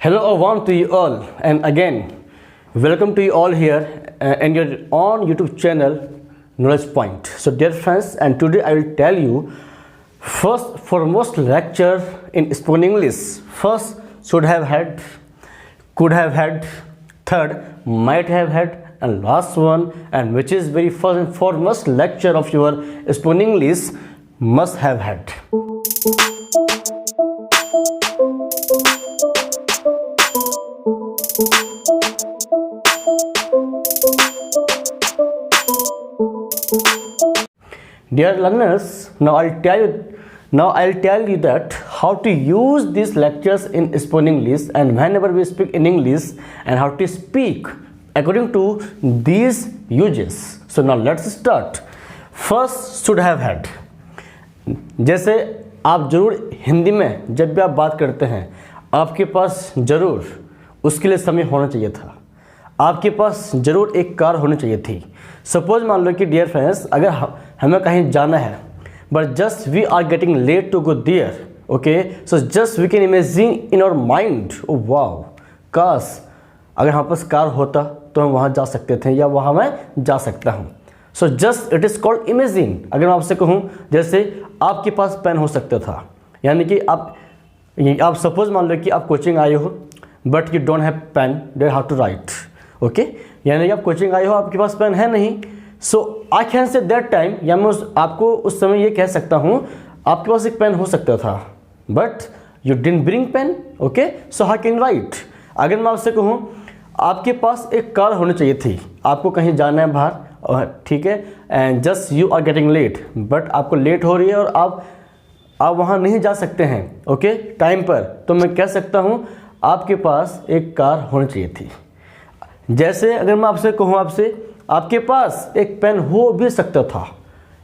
Hello, a warm to you all, and again, welcome to you all here and your on YouTube channel Knowledge Point. So, dear friends, and today I will tell you first foremost lecture in spoken English. First, should have had, could have had, third, might have had, and last one, and which is very first and foremost lecture of your spoken English, must have had. Dear learners, now I'll tell you that how to use these lectures in spoken English, and whenever we speak in English, and how to speak according to these uses. So now let's start. First, should have had. जैसे आप जरूर हिंदी में जब भी आप बात करते हैं, आपके पास जरूर उसके लिए समय होना चाहिए था, आपके पास जरूर एक कार होनी चाहिए थी. सपोज मान लो कि डियर फ्रेंड्स, अगर हमें कहीं जाना है but just we are getting late to go there, okay, so just we can imagine in our mind, oh wow, काश अगर हमारे पास कार होता तो हम वहाँ जा सकते थे या वहाँ मैं जा सकता हूँ. So just it is called imagine. अगर मैं आपसे कहूँ जैसे आपके पास पेन हो सकता था, यानी कि आप सपोज मान लो कि आप कोचिंग आए हो but you don't have pen, there how to write, okay, यानी कि आप कोचिंग आए हो, आपके पास पेन है नहीं. So I can say that time, या मैं आपको उस समय ये कह सकता हूँ आपके पास एक पेन हो सकता था but you didn't bring pen, okay, so how can write. अगर मैं आपसे कहूँ आपके पास एक कार होनी चाहिए थी, आपको कहीं जाना है बाहर, ठीक है, and just you are getting late, but आपको लेट हो रही है और आप वहाँ नहीं जा सकते हैं, ओके, टाइम पर, तो मैं कह सकता हूँ आपके पास एक कार होनी चाहिए थी. जैसे अगर मैं आपसे कहूँ आपके पास एक पेन हो भी सकता था,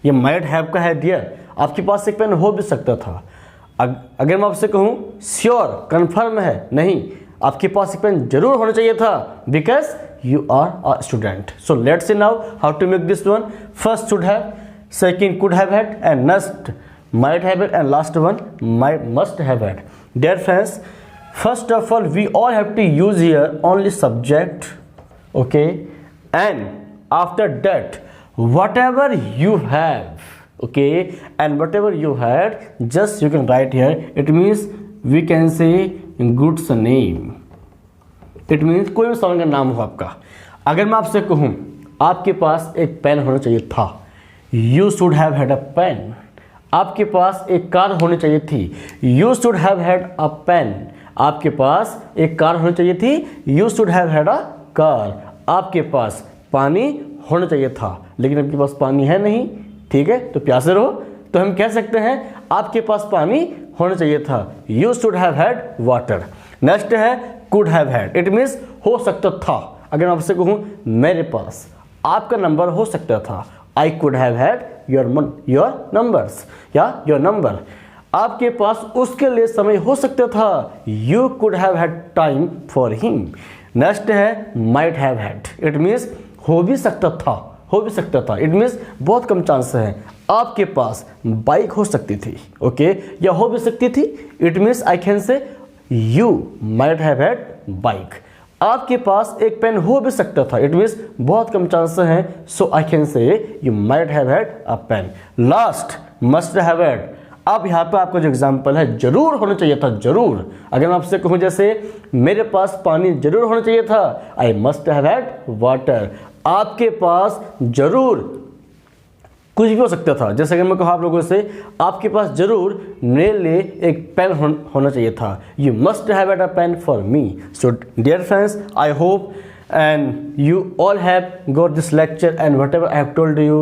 ये माइट हैव का है डियर, आपके पास एक पेन हो भी सकता था. अगर मैं आपसे कहूँ श्योर, कन्फर्म है, नहीं, आपके पास एक पेन जरूर होना चाहिए था, because you are a student. So let's see now how to make this one. First should have, second could have had, and next might have had, and last one must have had. Dear friends, first of all we all have to use here only subject, okay, and after that whatever you have, okay, and whatever you had just you can write here. It means we can say goods name. It means कोई भी सामान का नाम हो आपका. अगर मैं आपसे कहूँ आपके पास एक पेन होना चाहिए था, you should have had a pen. आपके पास एक कार होनी चाहिए थी, you should have had a pen. आपके पास एक कार होनी चाहिए थी, you should have had a car. आपके पास पानी होना चाहिए था, लेकिन आपके पास पानी है नहीं, ठीक है, तो प्यासे रहो, तो हम कह सकते हैं आपके पास पानी होना चाहिए था, you should have had water. Next है could have had. It means हो सकता था. अगर मैं आपसे कहूँ मेरे पास आपका नंबर हो सकता था, I could have had your numbers, या your number. आपके पास उसके लिए समय हो सकता था, you could have had time for him. Next है might have had. It means हो भी सकता था. इट मीन्स बहुत कम चांस है. आपके पास बाइक हो सकती थी, ओके, या हो भी सकती थी. इट मीन्स आई कैन से you might have had bike. आपके पास एक पेन हो भी सकता था. इट मीन्स बहुत कम चांस है, so I can say you might have had a pen. Last must have had. अब यहाँ पे आपका जो एग्जांपल है जरूर होना चाहिए था, जरूर. अगर मैं आपसे कहूँ जैसे मेरे पास पानी जरूर होना चाहिए था, I must have had water. आपके पास जरूर कुछ भी हो सकता था. जैसे अगर मैं कहूँ आप लोगों से आपके पास जरूर मेरे लिए एक पेन होना चाहिए था, you must have had a pen for me. So dear friends, I hope and you all have got this lecture and whatever I have told you,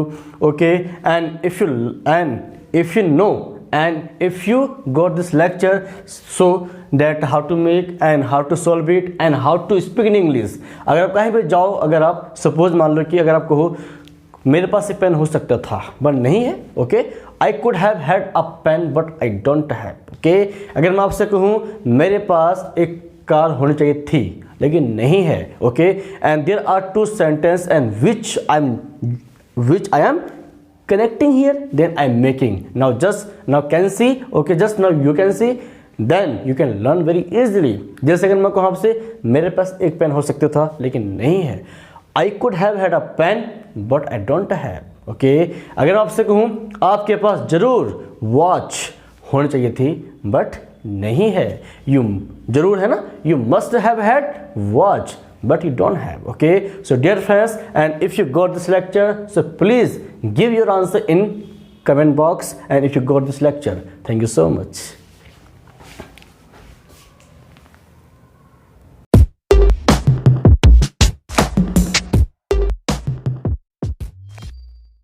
okay, and if you know and if you got this lecture, so that how to make and how to solve it and how to speak in English. अगर आप कहीं पे जाओ, अगर आप suppose मान लो कि अगर आप कहो मेरे पास एक पेन हो सकता था बट नहीं है, okay, I could have had a pen but I don't have, okay. अगर मैं आपसे कहूँ मेरे पास एक कार होनी चाहिए थी लेकिन नहीं है, okay, and there are two sentence and which I am connecting here, then I'm making. Now can see, okay, just now you can see then you can learn very easily. जैसे अगर मैं कहूँ आपसे मेरे पास एक पेन हो सकता था लेकिन नहीं है, I could have had a pen but I don't have. Okay, अगर मैं आपसे कहूँ आपके पास जरूर वॉच होनी चाहिए थी बट नहीं है, यू जरूर है ना, you must have had watch but you don't have। okay, so dear friends, and if you got this lecture, so please give your answer in comment box, and if you got this lecture, thank you so much।